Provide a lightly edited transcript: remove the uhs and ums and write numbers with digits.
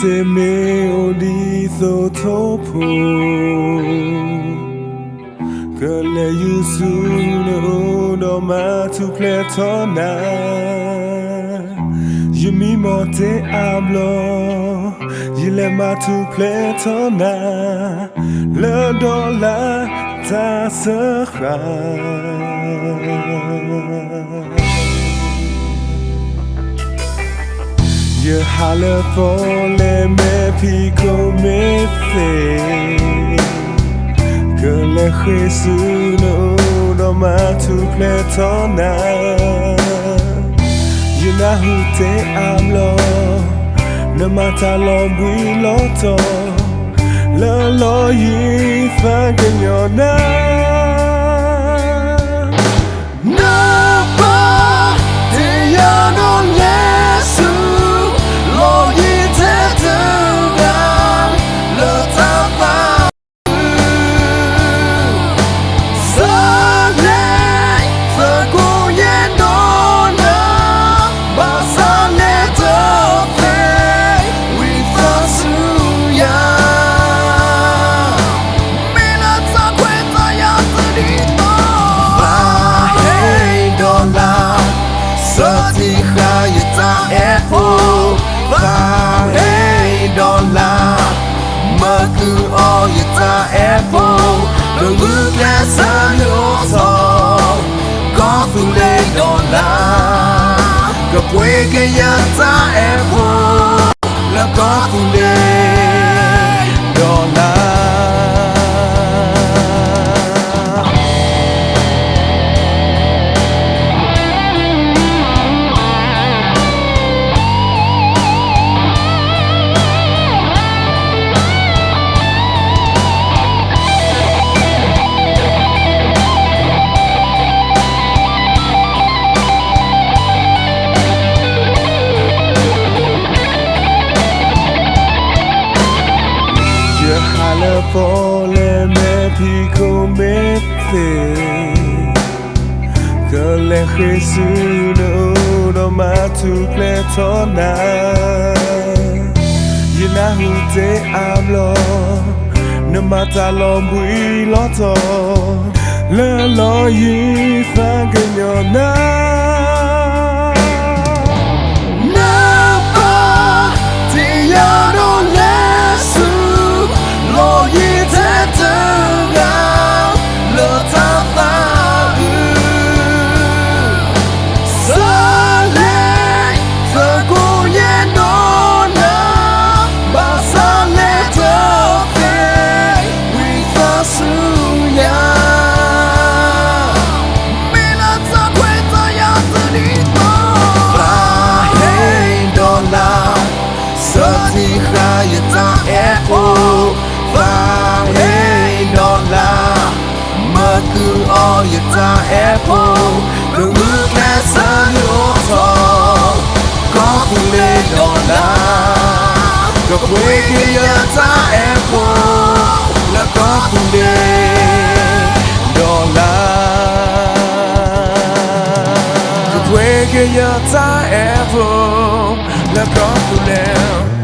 se me odi so topo que le yusu no do ma tu pletona je mi monte hablo je le ma tu pletona le dollar ta sera je hale pole me pico me fe que le Jesús no ma tu pletona je na hu te hablo no mata lo bui loto le lo yi fa cagnona all your time apple the look that sun your soul go through the dollar go break your time apple la go through the dollar pole me pico me fe que le Jesús no ma tu pletona je na hu te hablo no mata lo bui loto le lo yi fa cagnona all your time apple the look that sun your soul go through the dollar go break your time apple la go through the dollar go break your time apple la go through the